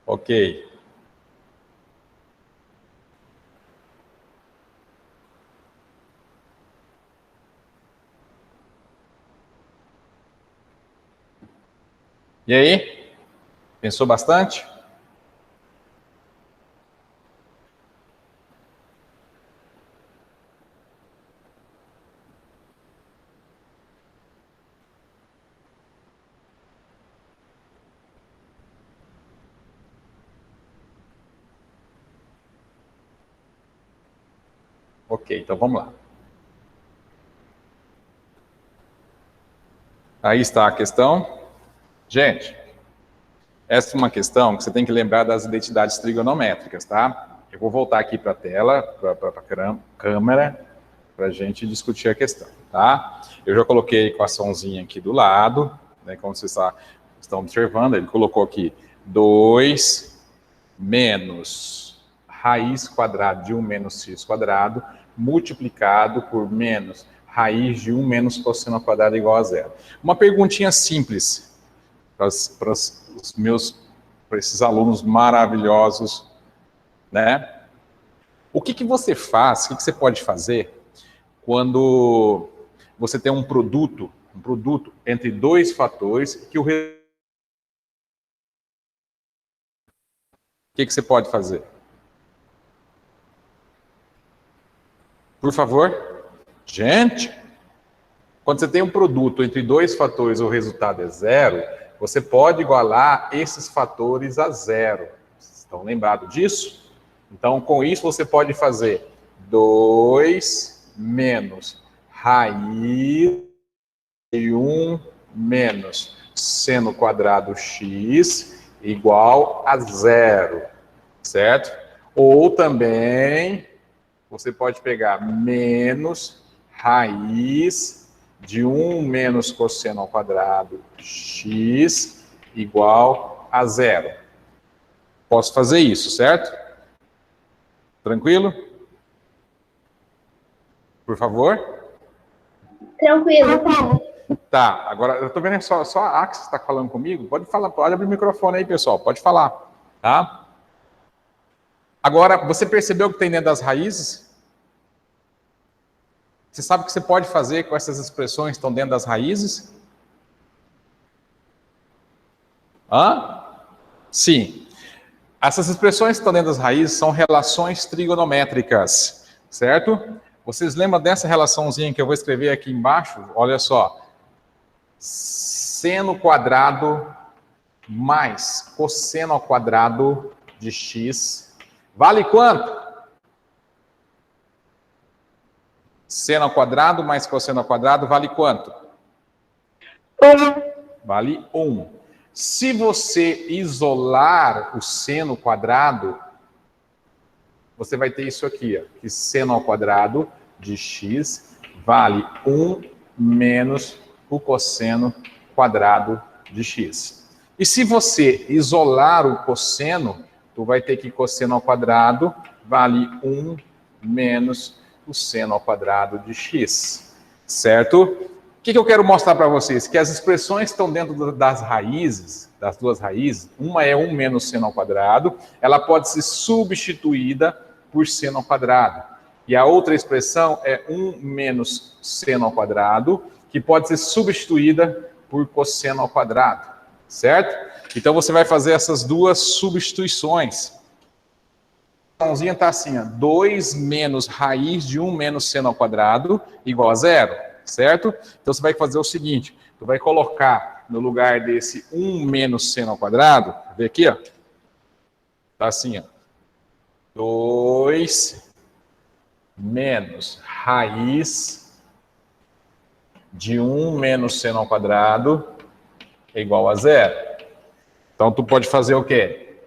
Ok. E aí? Pensou bastante? Ok, então vamos lá. Aí está a questão. Gente, essa é uma questão que você tem que lembrar das identidades trigonométricas, tá? Eu vou voltar aqui para a tela, para a câmera, para a gente discutir a questão, tá? Eu já coloquei a equaçãozinha aqui do lado, né, como vocês estão observando, ele colocou aqui 2 menos raiz quadrada de 1 menos x quadrado, multiplicado por menos raiz de 1 menos cosseno quadrado igual a zero. Uma perguntinha simples para esses alunos maravilhosos, né? O que você faz, o que você pode fazer quando você tem um produto entre dois fatores que o que você pode fazer? Por favor? Gente, quando você tem um produto entre dois fatores e o resultado é zero, você pode igualar esses fatores a zero. Vocês estão lembrados disso? Então, com isso, você pode fazer 2 menos raiz de 1 menos seno quadrado x igual a zero, certo? Ou também, você pode pegar menos raiz de 1 menos cosseno ao quadrado x igual a zero. Posso fazer isso, certo? Tranquilo? Por favor? Tranquilo. Tá, agora eu tô vendo só a Axis está falando comigo. Pode falar, pode abrir o microfone aí, pessoal. Pode falar, tá? Agora, você percebeu o que tem dentro das raízes? Você sabe o que você pode fazer com essas expressões que estão dentro das raízes? Hã? Sim. Essas expressões que estão dentro das raízes são relações trigonométricas, certo? Vocês lembram dessa relaçãozinha que eu vou escrever aqui embaixo? Olha só. Seno quadrado mais cosseno ao quadrado de x vale quanto? Seno ao quadrado mais cosseno ao quadrado vale quanto? 1. Vale 1. Se você isolar o seno quadrado, você vai ter isso aqui, ó, que seno ao quadrado de x vale 1 menos o cosseno quadrado de x. E se você isolar o cosseno, tu vai ter que cosseno ao quadrado vale 1 menos o seno ao quadrado de x, certo? O que eu quero mostrar para vocês? Que as expressões que estão dentro das raízes, das duas raízes, uma é 1 menos seno ao quadrado, ela pode ser substituída por seno ao quadrado. E a outra expressão é 1 menos seno ao quadrado, que pode ser substituída por cosseno ao quadrado, certo? Então você vai fazer essas duas substituições. A mãozinha está assim, ó, 2 menos raiz de 1 menos seno ao quadrado igual a zero, certo? Então você vai fazer o seguinte, tu vai colocar no lugar desse 1 menos seno ao quadrado, vê aqui, ó, tá assim, ó, 2 menos raiz de 1 menos seno ao quadrado é igual a zero. Então, tu pode fazer o quê?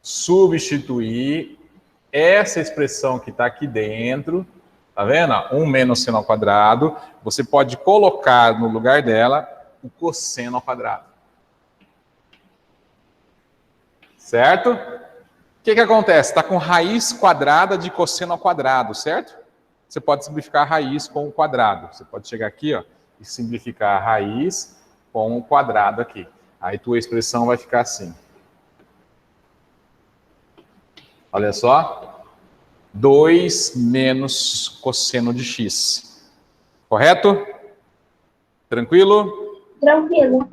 Substituir essa expressão que está aqui dentro, Tá vendo? 1 menos seno ao quadrado. Você pode colocar no lugar dela o cosseno ao quadrado. Certo? O que acontece? Está com raiz quadrada de cosseno ao quadrado, certo? Você pode simplificar a raiz com o quadrado. Você pode chegar aqui, ó, e simplificar a raiz com o quadrado aqui. Aí tua expressão vai ficar assim. Olha só. 2 menos cosseno de x. Correto? Tranquilo? Tranquilo.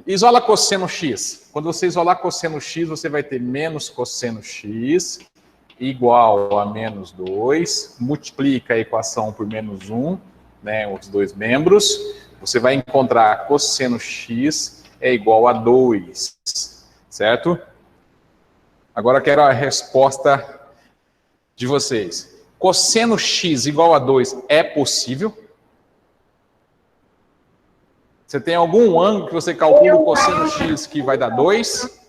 Isola cosseno x. Quando você isolar cosseno x, você vai ter menos cosseno x igual a menos 2. Multiplica a equação por menos 1, né, os dois membros. Você vai encontrar cosseno x é igual a 2. Certo? Agora eu quero a resposta de vocês. Cosseno x igual a 2 é possível? Você tem algum ângulo que você calcula o cosseno x que vai dar 2?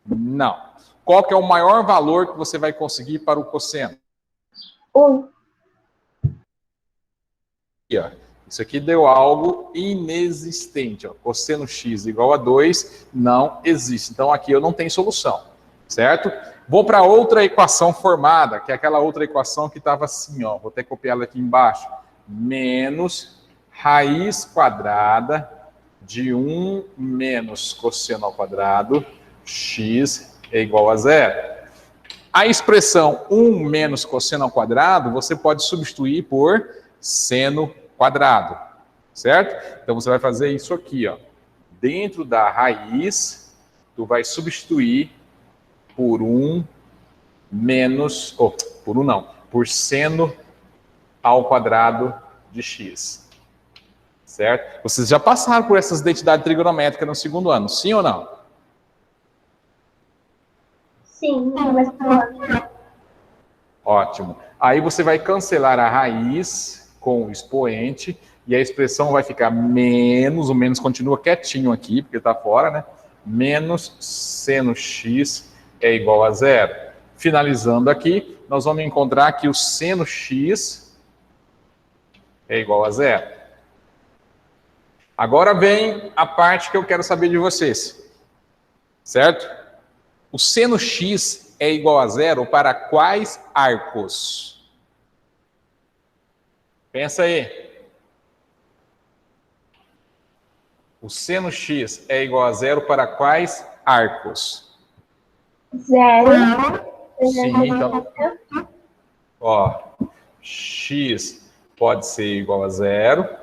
Não. Qual que é o maior valor que você vai conseguir para o cosseno? 1. Aqui, ó. Isso aqui deu algo inexistente. Ó. Cosseno x igual a 2 não existe. Então aqui eu não tenho solução. Certo? Vou para outra equação formada, que é aquela outra equação que estava assim, ó. Vou até copiar ela aqui embaixo. Menos raiz quadrada de 1 menos cosseno ao quadrado, x é igual a 0. A expressão 1 menos cosseno ao quadrado, você pode substituir por seno quadrado, certo? Então você vai fazer isso aqui, ó. Dentro da raiz, tu vai substituir por 1 menos, por 1 não, por seno ao quadrado de x. Certo? Vocês já passaram por essas identidades trigonométricas no segundo ano, sim ou não? Sim, mas Ótimo. Aí você vai cancelar a raiz com o expoente e a expressão vai ficar menos, o menos continua quietinho aqui, porque está fora, né? Menos seno x é igual a 0. Finalizando aqui, nós vamos encontrar que o seno x é igual a 0. Agora vem a parte que eu quero saber de vocês. Certo? O seno x é igual a 0 para quais arcos? Pensa aí. O seno x é igual a 0 para quais arcos? 0. Sim, então. Ó, x pode ser igual a 0.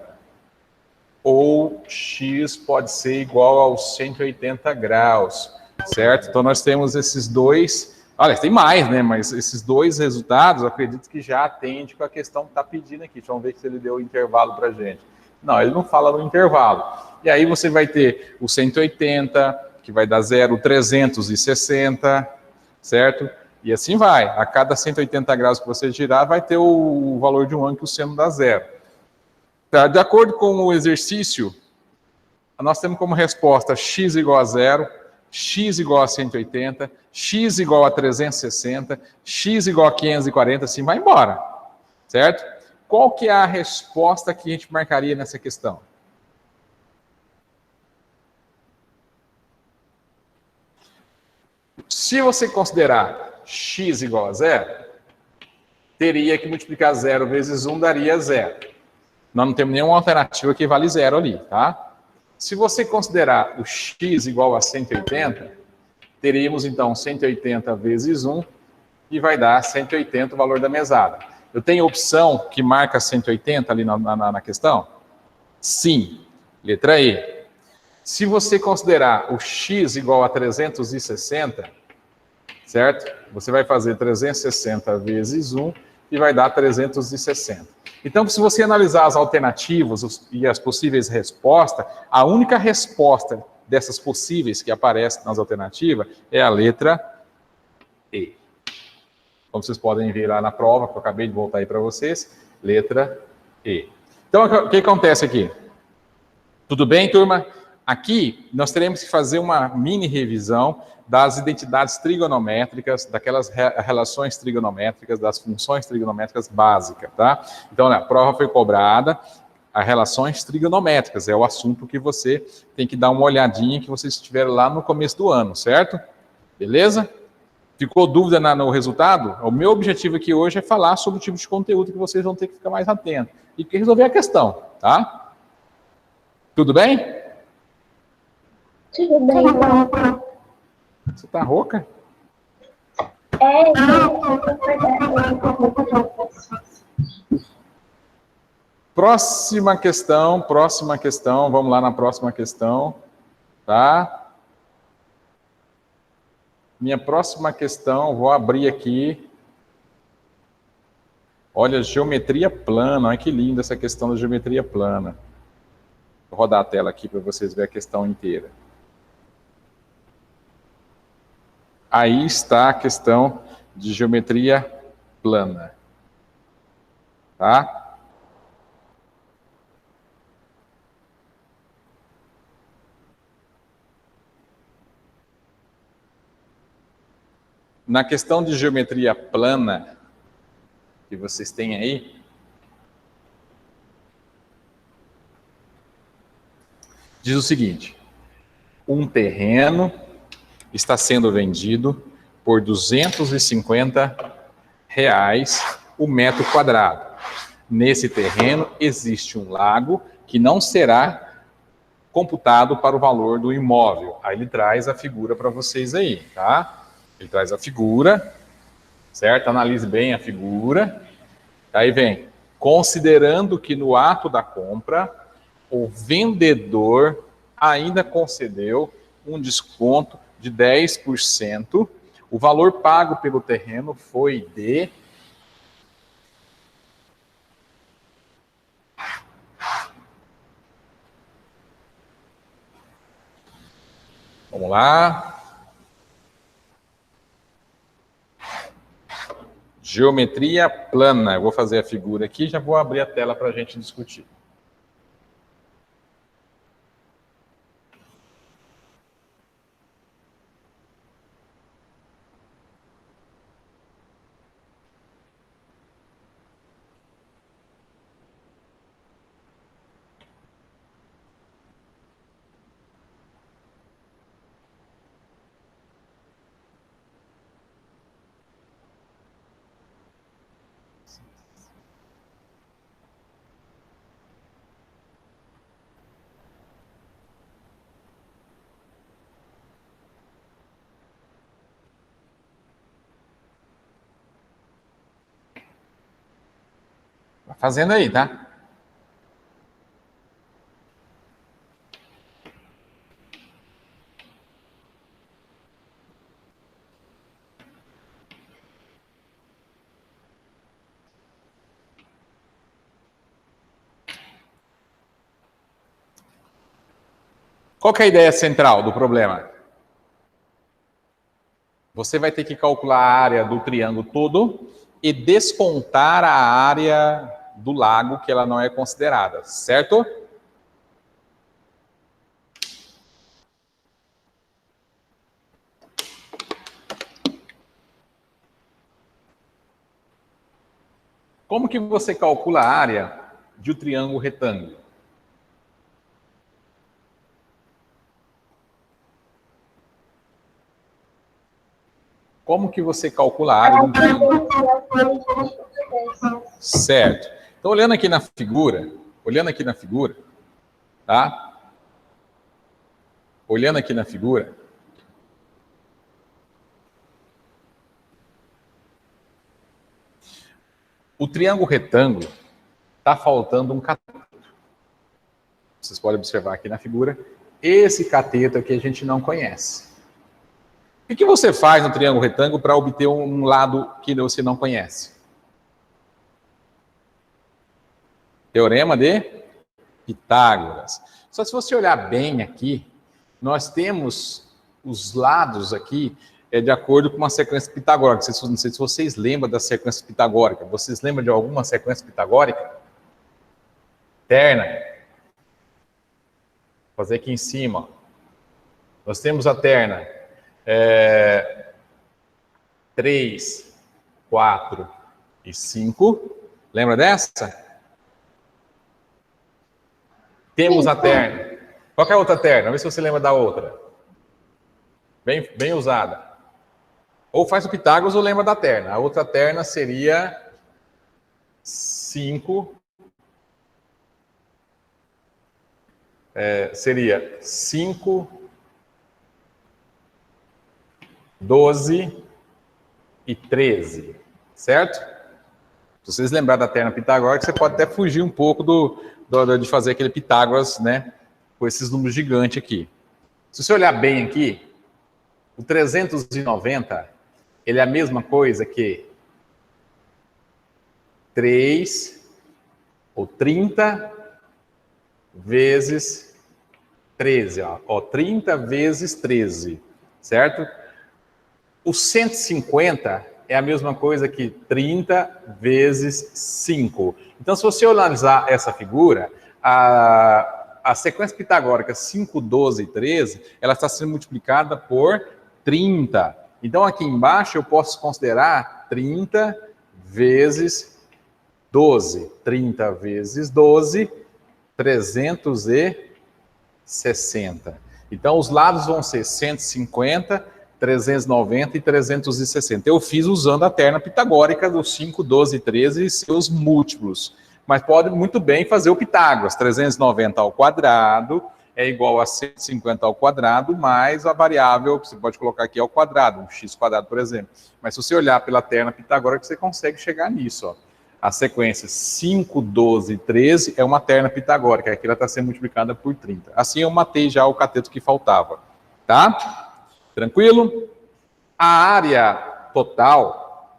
Ou x pode ser igual aos 180 graus, certo? Então nós temos esses dois, olha, tem mais, né? Mas esses dois resultados, eu acredito que já atende com a questão que está pedindo aqui. Vamos ver se ele deu o intervalo para a gente. Não, ele não fala no intervalo. E aí você vai ter o 180, que vai dar 0, o 360, certo? E assim vai. A cada 180 graus que você girar, vai ter o valor de um ângulo que o seno dá 0. Tá, de acordo com o exercício, nós temos como resposta x igual a 0, x igual a 180, x igual a 360, x igual a 540, assim vai embora, certo? Qual que é a resposta que a gente marcaria nessa questão? Se você considerar x igual a 0, teria que multiplicar 0 vezes 1 daria 0. Nós não temos nenhuma alternativa que vale 0 ali, tá? Se você considerar o x igual a 180, teríamos então 180 vezes 1 e vai dar 180 o valor da mesada. Eu tenho opção que marca 180 ali na questão? Sim. Letra E. Se você considerar o x igual a 360, certo? Você vai fazer 360 vezes 1 e vai dar 360. Então, se você analisar as alternativas e as possíveis respostas, a única resposta dessas possíveis que aparecem nas alternativas é a letra E. Como vocês podem ver lá na prova, que eu acabei de voltar aí para vocês, letra E. Então, o que acontece aqui? Tudo bem, turma? Aqui, nós teremos que fazer uma mini revisão das identidades trigonométricas, daquelas relações trigonométricas, das funções trigonométricas básicas, tá? Então, olha, a prova foi cobrada, as relações trigonométricas é o assunto que você tem que dar uma olhadinha que vocês tiveram lá no começo do ano, certo? Beleza? Ficou dúvida no resultado? O meu objetivo aqui hoje é falar sobre o tipo de conteúdo que vocês vão ter que ficar mais atentos e resolver a questão, tá? Tudo bem? Tudo bem. Você tá rouca? Próxima questão, vamos lá na próxima questão, tá? Minha próxima questão, vou abrir aqui. Olha, geometria plana, olha que linda essa questão da geometria plana. Vou rodar a tela aqui para vocês verem a questão inteira. Aí está a questão de geometria plana. Tá? Na questão de geometria plana, que vocês têm aí, diz o seguinte: um terreno está sendo vendido por R$250 o metro quadrado. Nesse terreno existe um lago que não será computado para o valor do imóvel. Aí ele traz a figura para vocês aí, tá? Ele traz a figura, certo? Analise bem a figura. Aí vem, considerando que no ato da compra, o vendedor ainda concedeu um desconto de 10%, o valor pago pelo terreno foi de... Vamos lá. Geometria plana. Eu vou fazer a figura aqui e já vou abrir a tela para a gente discutir. Tá fazendo aí, tá? Qual que é a ideia central do problema? Você vai ter que calcular a área do triângulo todo e descontar a área do lago, que ela não é considerada, certo? Como que você calcula a área de um triângulo retângulo? Como que você calcula a área de um triângulo? Certo. Então, olhando aqui na figura, tá? Olhando aqui na figura, o triângulo retângulo está faltando um cateto. Vocês podem observar aqui na figura, esse cateto aqui a gente não conhece. O que você faz no triângulo retângulo para obter um lado que você não conhece? Teorema de Pitágoras. Só se você olhar bem aqui, nós temos os lados aqui de acordo com uma sequência pitagórica. Não sei se vocês lembram da sequência pitagórica. Vocês lembram de alguma sequência pitagórica? Terna. fazer aqui em cima. Ó. Nós temos a terna 3, 4 e 5. Lembra dessa? Temos a terna. Qual que é a outra terna? Vê se você lembra da outra. Bem usada. Ou faz o Pitágoras ou lembra da terna. A outra terna seria 5. Seria 5, 12 e 13. Certo? Se vocês lembrarem da terna pitagórica, você pode até fugir um pouco de fazer aquele Pitágoras, né? Com esses números gigantes aqui. Se você olhar bem aqui, o 390, ele é a mesma coisa que 3 ou 30 vezes 13. Ó, 30 vezes 13, certo? O 150 é a mesma coisa que 30 vezes 5. Então, se você analisar essa figura, a sequência pitagórica 5, 12 e 13, ela está sendo multiplicada por 30. Então, aqui embaixo eu posso considerar 30 vezes 12. 30 vezes 12, 360. Então, os lados vão ser 150, 390 e 360. Eu fiz usando a terna pitagórica dos 5, 12 e 13 e seus múltiplos. Mas pode muito bem fazer o Pitágoras. 390 ao quadrado é igual a 150 ao quadrado, mais a variável, que você pode colocar aqui ao quadrado, um x quadrado, por exemplo. Mas se você olhar pela terna pitagórica, você consegue chegar nisso. Ó. A sequência 5, 12 e 13 é uma terna pitagórica. Aqui ela está sendo multiplicada por 30. Assim eu matei já o cateto que faltava. Tá? Tranquilo? A área total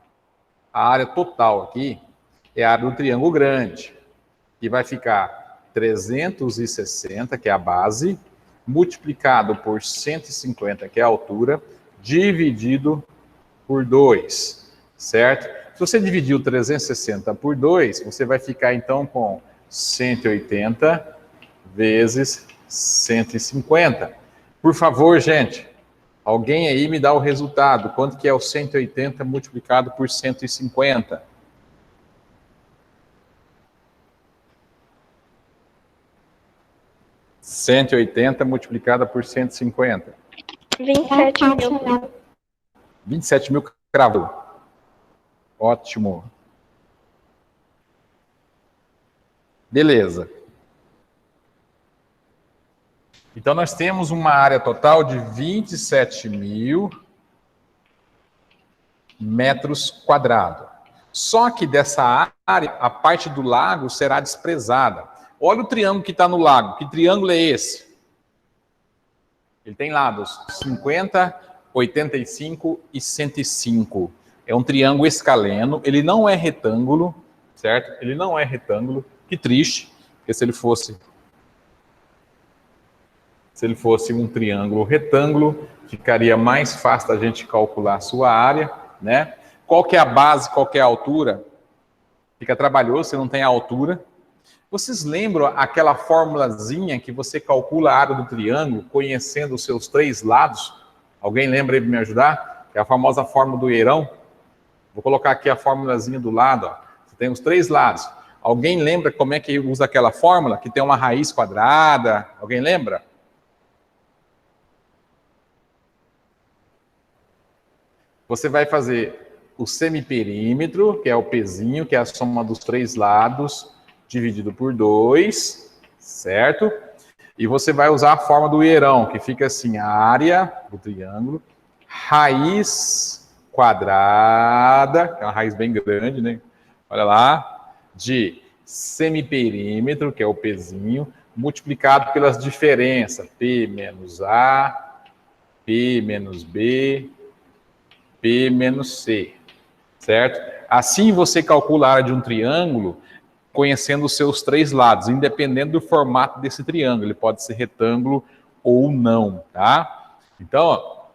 aqui é a área do triângulo grande, que vai ficar 360, que é a base, multiplicado por 150, que é a altura, dividido por 2, certo? Se você dividir o 360 por 2, você vai ficar então com 180 vezes 150. Por favor, gente. Alguém aí me dá o resultado. Quanto que é o 180 multiplicado por 150? – 180 multiplicada por 150. 27 mil. 27 mil cravou. Ótimo. Beleza. Então, nós temos uma área total de 27 mil metros quadrados. Só que dessa área, a parte do lago será desprezada. Olha o triângulo que está no lago. Que triângulo é esse? Ele tem lados 50, 85 e 105. É um triângulo escaleno. Ele não é retângulo, certo? Ele não é retângulo. Que triste, porque se ele fosse um triângulo retângulo, ficaria mais fácil da gente calcular a sua área, né? Qual que é a base, qual que é a altura? Fica trabalhoso, você não tem a altura. Vocês lembram aquela formulazinha que você calcula a área do triângulo, conhecendo os seus 3 lados? Alguém lembra aí para me ajudar? É a famosa fórmula do Eirão. Vou colocar aqui a formulazinha do lado. Ó. Você tem os 3 lados. Alguém lembra como é que usa aquela fórmula? Que tem uma raiz quadrada. Alguém lembra? Você vai fazer o semiperímetro, que é o pezinho, que é a soma dos 3 lados, dividido por 2, certo? E você vai usar a forma do Eirão, que fica assim, a área do triângulo, raiz quadrada, que é uma raiz bem grande, né? Olha lá, de semiperímetro, que é o pezinho, multiplicado pelas diferenças, P menos A, P menos B, P menos C, certo? Assim você calcula a área de um triângulo conhecendo os seus 3 lados, independente do formato desse triângulo. Ele pode ser retângulo ou não, tá? Então, ó,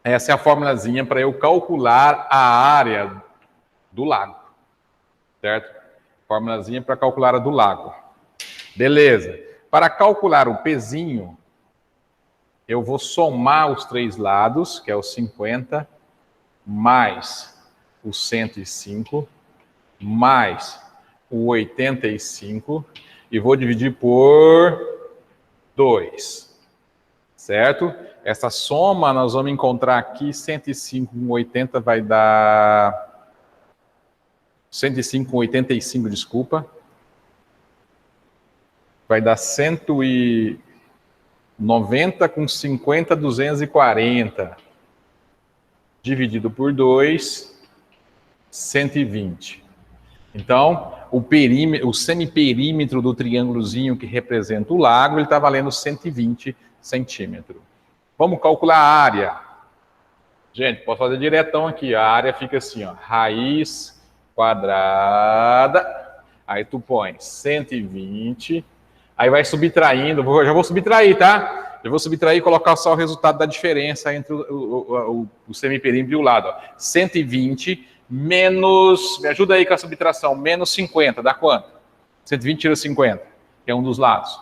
essa é a formulazinha para eu calcular a área do lago, certo? Formulazinha para calcular a do lago. Beleza. Para calcular o pezinho, eu vou somar os três lados, que é o 50, mais o 105, mais o 85, e vou dividir por 2, certo? Essa soma nós vamos encontrar aqui, 105 com 80 vai dar... 105 com 85, desculpa. Vai dar 190 com 50, 240. Dividido por 2, 120. Então, o semiperímetro do triângulozinho que representa o lago, ele está valendo 120 centímetros. Vamos calcular a área. Gente, posso fazer diretão aqui. A área fica assim, ó, raiz quadrada. Aí tu põe 120. Aí vai subtraindo. Já vou subtrair, tá? Eu vou subtrair e colocar só o resultado da diferença entre o semiperímetro e o lado. Ó. 120 menos... Me ajuda aí com a subtração. Menos 50, dá quanto? 120 tira 50, que é um dos lados.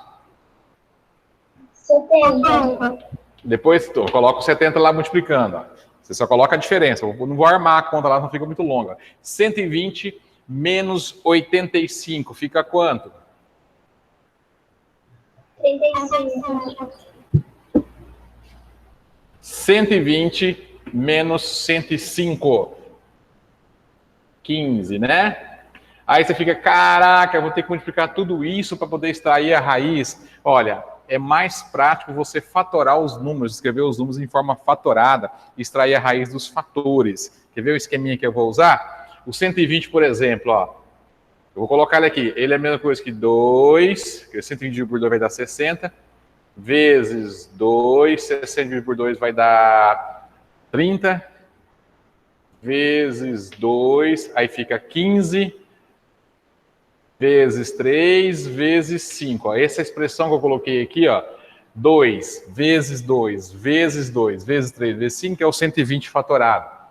70. Depois coloca o 70 lá multiplicando. Ó. Você só coloca a diferença. Eu não vou armar a conta lá, não fica muito longa. 120 menos 85 fica quanto? 35. 120 menos 105. 15, né? Aí você fica, caraca, eu vou ter que multiplicar tudo isso para poder extrair a raiz. Olha, é mais prático você fatorar os números, escrever os números em forma fatorada, extrair a raiz dos fatores. Quer ver o esqueminha que eu vou usar? O 120, por exemplo, ó. Eu vou colocar ele aqui. Ele é a mesma coisa que 2, que 120 por 2 vai dar 60, vezes 2, 60 dividido por 2 vai dar 30, vezes 2, aí fica 15, vezes 3, vezes 5. Ó, essa expressão que eu coloquei aqui, ó, 2 vezes 2, vezes 2, vezes 3, vezes 5, é o 120 fatorado.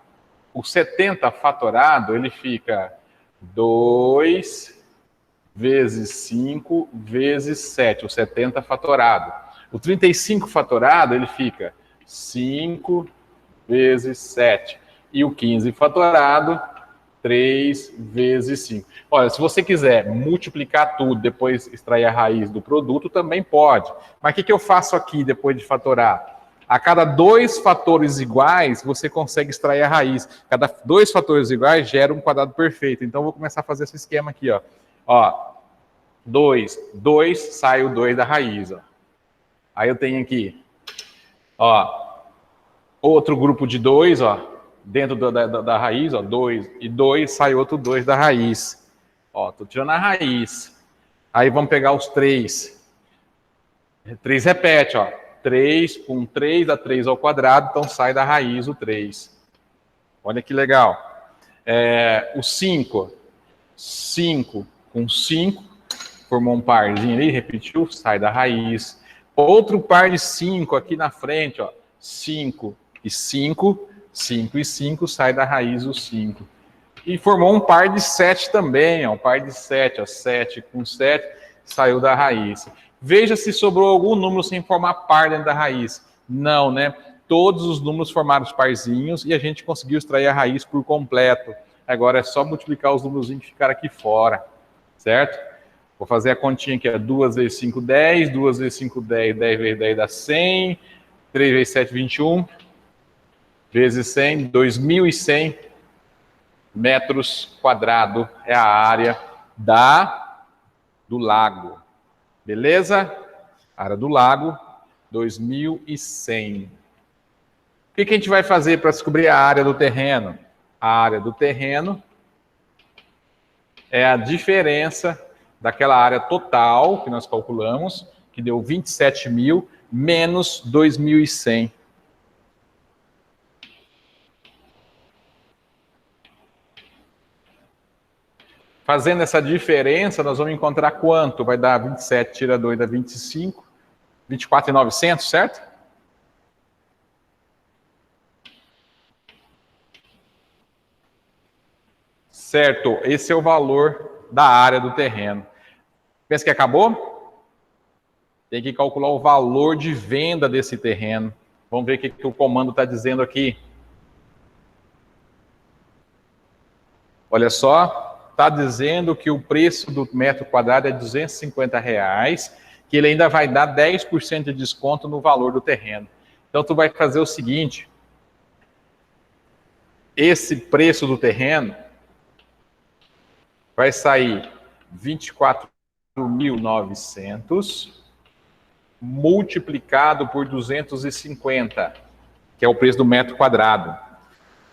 O 70 fatorado, ele fica 2 vezes 5 vezes 7, o 70 fatorado. O 35 fatorado, ele fica 5 vezes 7. E o 15 fatorado, 3 vezes 5. Olha, se você quiser multiplicar tudo, depois extrair a raiz do produto, também pode. Mas o que eu faço aqui depois de fatorar? A cada 2 fatores iguais, você consegue extrair a raiz. Cada 2 fatores iguais gera um quadrado perfeito. Então, eu vou começar a fazer esse esquema aqui, ó. Ó, 2, sai o 2 da raiz, ó. Aí eu tenho aqui, ó, outro grupo de 2, ó, dentro da raiz, ó, 2 e 2, sai outro 2 da raiz. Ó, tô tirando a raiz. Aí vamos pegar os 3. 3 repete, ó. 3 com 3 dá 3 ao quadrado, então sai da raiz o 3. Olha que legal. O 5. 5 com 5, formou um parzinho ali, repetiu, sai da raiz. Outro par de 5 aqui na frente, ó. 5 e 5, 5 e 5, sai da raiz o 5. E formou um par de 7 também, ó. Um par de 7, ó. 7 com 7, saiu da raiz. Veja se sobrou algum número sem formar par dentro da raiz. Não, né? Todos os números formaram os parzinhos e a gente conseguiu extrair a raiz por completo. Agora é só multiplicar os números que ficaram aqui fora, certo? Vou fazer a continha aqui, ó. 2 vezes 5, 10. 2 vezes 5, 10. 10 vezes 10 dá 100. 3 vezes 7, 21. Vezes 100, 2.100 metros quadrados é a área do lago. Beleza? Área do lago, 2.100. O que a gente vai fazer para descobrir a área do terreno? A área do terreno é a diferença daquela área total que nós calculamos, que deu 27.000 menos 2.100. Fazendo essa diferença, nós vamos encontrar quanto? Vai dar 27, tira 2, dá 25. 24.900, certo? Certo, esse é o valor da área do terreno. Pensa que acabou? tem que calcular o valor de venda desse terreno. Vamos ver o que o comando está dizendo aqui. Olha só, está dizendo que o preço do metro quadrado é R$250, que ele ainda vai dar 10% de desconto no valor do terreno. Então, tu vai fazer o seguinte, esse preço do terreno vai sair 24.900 multiplicado por 250, que é o preço do metro quadrado.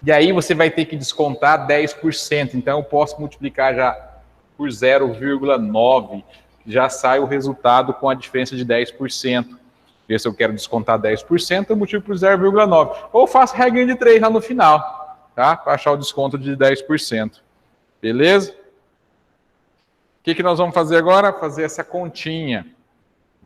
E aí você vai ter que descontar 10%. Então eu posso multiplicar já por 0,9, já sai o resultado com a diferença de 10%. Ver se eu quero descontar 10%, eu multiplico por 0,9. Ou faço regra de 3 lá no final, tá? Para achar o desconto de 10%. Beleza? O que nós vamos fazer agora? Fazer essa continha.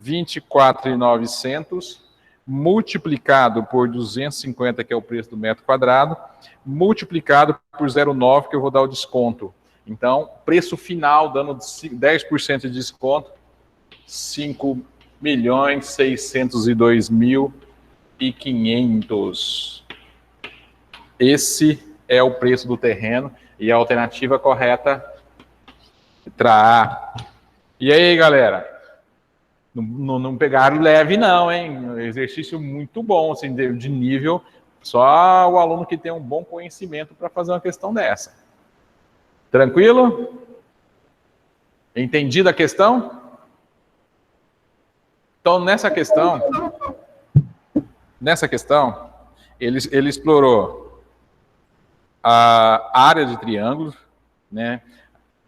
24.900 multiplicado por 250, que é o preço do metro quadrado, multiplicado por 0,9, que eu vou dar o desconto. Então, preço final, dando 10% de desconto, 5.602.500. Esse é o preço do terreno e a alternativa correta, letra A. E aí, galera? Não pegaram leve, não, hein? Exercício muito bom, assim, de nível. Só o aluno que tem um bom conhecimento para fazer uma questão dessa. Tranquilo? Entendido a questão? Então, nessa questão, ele explorou a área de triângulos, né?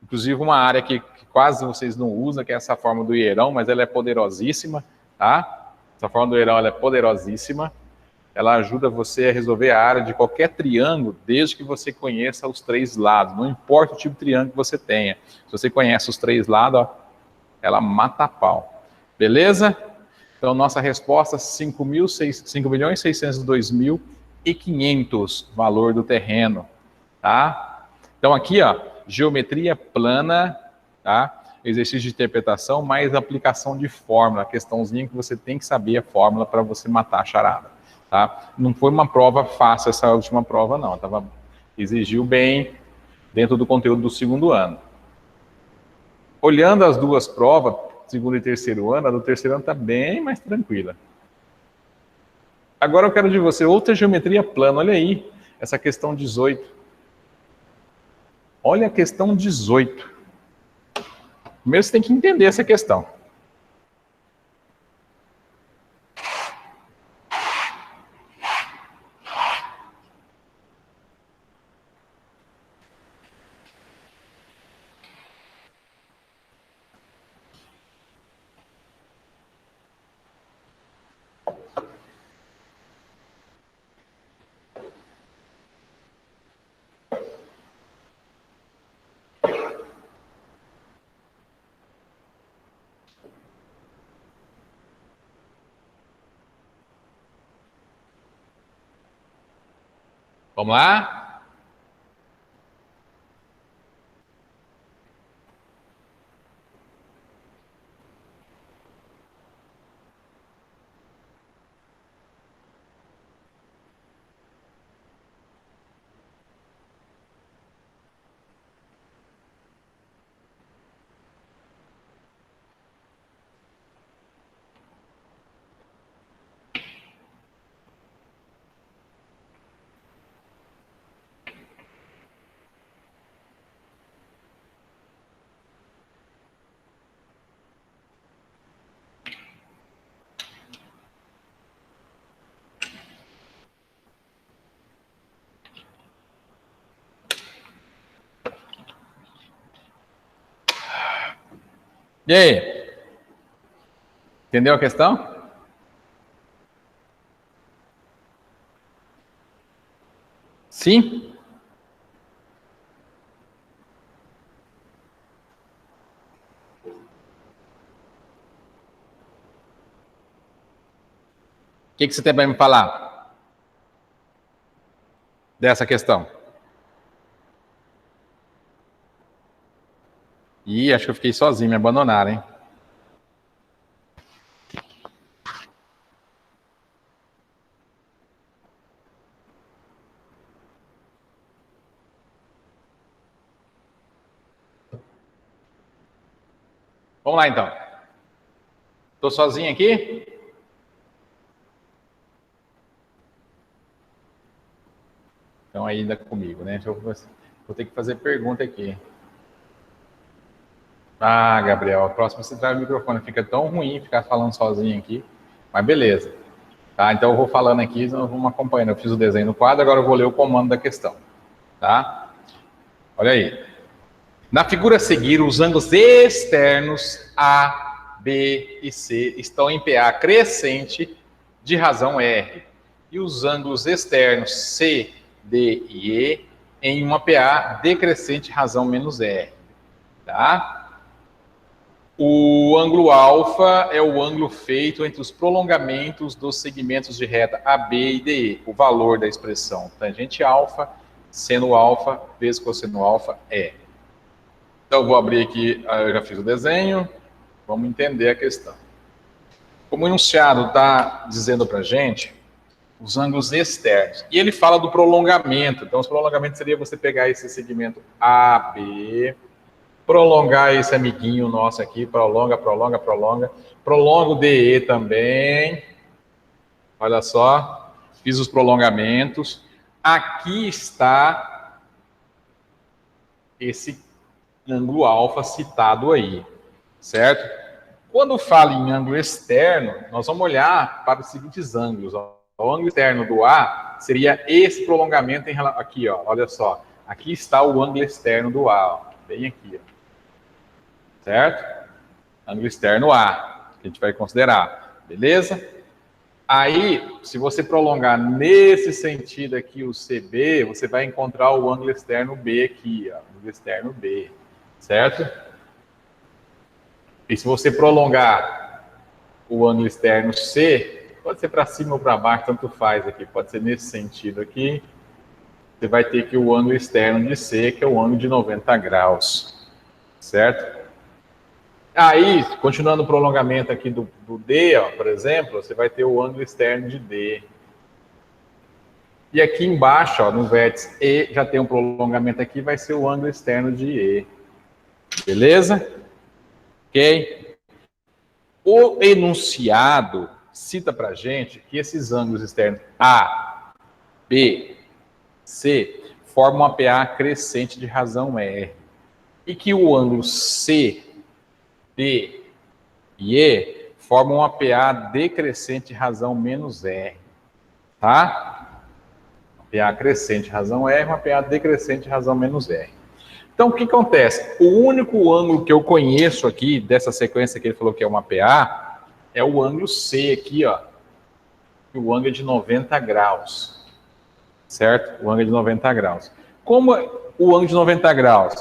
Inclusive uma área que quase vocês não usam, que é essa forma do hierão, mas ela é poderosíssima, tá? Essa forma do hierão ela é poderosíssima. Ela ajuda você a resolver a área de qualquer triângulo, desde que você conheça os 3 lados. Não importa o tipo de triângulo que você tenha. Se você conhece os 3 lados, ó, ela mata a pau. Beleza? Então, nossa resposta, 5.602.500, valor do terreno, tá? Então, aqui, ó, geometria plana, tá? Exercício de interpretação, mais aplicação de fórmula, a questãozinha que você tem que saber a fórmula para você matar a charada, tá? Não foi uma prova fácil essa última prova, não. Exigiu bem dentro do conteúdo do 2º ano. Olhando as duas provas, 2º e 3º ano, a do 3º ano está bem mais tranquila. Agora eu quero de você outra geometria plana, olha aí, essa questão 18. Olha a questão 18. Primeiro você tem que entender essa questão. Vamos lá? E aí? Entendeu a questão? Sim? O que você tem para me falar dessa questão? Ih, acho que eu fiquei sozinho, me abandonaram, hein? Vamos lá, então. Estou sozinho aqui? Então, ainda comigo, né? Vou ter que fazer pergunta aqui. Ah, Gabriel, a próxima você traz o microfone. Fica tão ruim ficar falando sozinho aqui. Mas beleza. Tá? Então, eu vou falando aqui, nós vamos acompanhando. Eu fiz o desenho no quadro, agora eu vou ler o comando da questão. Tá? Olha aí. Na figura a seguir, os ângulos externos A, B e C estão em PA crescente de razão R. E os ângulos externos C, D e E em uma PA decrescente razão menos R. Tá? O ângulo alfa é o ângulo feito entre os prolongamentos dos segmentos de reta AB e DE. O valor da expressão tangente alfa, seno alfa, vezes cosseno alfa é. Então, eu vou abrir aqui, eu já fiz o desenho, vamos entender a questão. Como o enunciado está dizendo para a gente, os ângulos externos. E ele fala do prolongamento. Então, os prolongamentos seria você pegar esse segmento AB, prolongar esse amiguinho nosso aqui, prolonga, prolonga, prolonga. Prolonga o DE também. Olha só, fiz os prolongamentos. Aqui está esse ângulo alfa citado aí, certo? Quando fala em ângulo externo, nós vamos olhar para os seguintes ângulos. Ó. O ângulo externo do A seria esse prolongamento em relação... Aqui, ó, olha só. Aqui está o ângulo externo do A, ó, bem aqui, ó. Certo? Ângulo externo A, que a gente vai considerar, beleza? Aí, se você prolongar nesse sentido aqui o CB, você vai encontrar o ângulo externo B aqui, ó, ângulo externo B, certo? E se você prolongar o ângulo externo C, pode ser para cima ou para baixo, tanto faz aqui, pode ser nesse sentido aqui, você vai ter aqui o ângulo externo de C, que é o ângulo de 90 graus, certo? Aí, continuando o prolongamento aqui do D, ó, por exemplo, você vai ter o ângulo externo de D. E aqui embaixo, ó, no vértice E, já tem um prolongamento aqui, vai ser o ângulo externo de E. Beleza? Ok? O enunciado cita pra gente que esses ângulos externos A, B, C formam uma PA crescente de razão R. E que o ângulo C, D e E formam uma PA decrescente de razão menos R. Tá? Uma PA crescente de razão R, uma PA decrescente de razão menos R. Então, o que acontece? O único ângulo que eu conheço aqui, dessa sequência que ele falou que é uma PA, é o ângulo C aqui, ó. O ângulo é de 90 graus. Certo? O ângulo é de 90 graus. Como o ângulo de 90 graus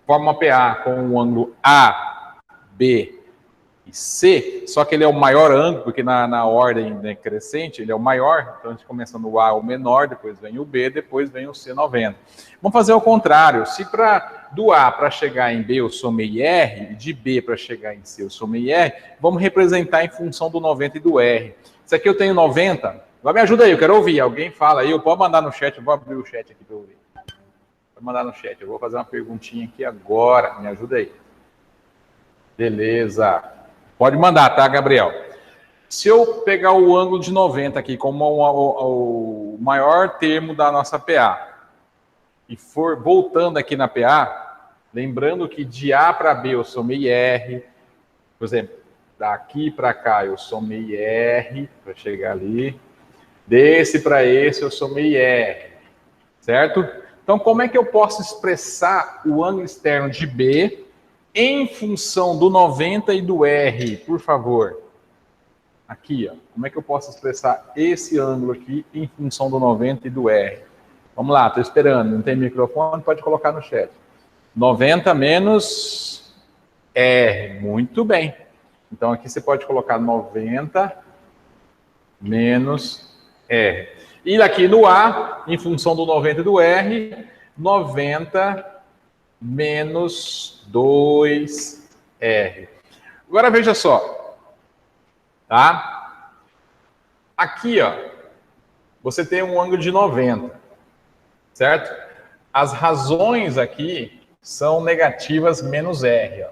forma uma PA com o ângulo A, B e C, só que ele é o maior ângulo, porque na ordem, né, crescente, ele é o maior, então a gente começa no A, o menor, depois vem o B, depois vem o C 90. Vamos fazer o contrário, se do A para chegar em B eu somei R, e de B para chegar em C eu somei R, vamos representar em função do 90 e do R. Isso aqui eu tenho 90, agora me ajuda aí, eu quero ouvir, alguém fala aí, eu posso mandar no chat, eu vou abrir o chat aqui para eu ouvir. Vou mandar no chat, eu vou fazer uma perguntinha aqui agora, me ajuda aí. Beleza. Pode mandar, tá, Gabriel? Se eu pegar o ângulo de 90 aqui como o maior termo da nossa PA, e for voltando aqui na PA, lembrando que de A para B eu somei R, por exemplo, daqui para cá eu somei R, para chegar ali, desse para esse eu somei R, certo? Então, como é que eu posso expressar o ângulo externo de B em função do 90 e do R, por favor? Aqui, ó. Como é que eu posso expressar esse ângulo aqui em função do 90 e do R? Vamos lá, estou esperando. Não tem microfone? Pode colocar no chat. 90 menos R. Muito bem. Então, aqui você pode colocar 90 menos R. E aqui no A, em função do 90 e do R, 90 menos 2R. Agora veja só, tá? Aqui, ó, você tem um ângulo de 90, certo? As razões aqui são negativas menos R, ó.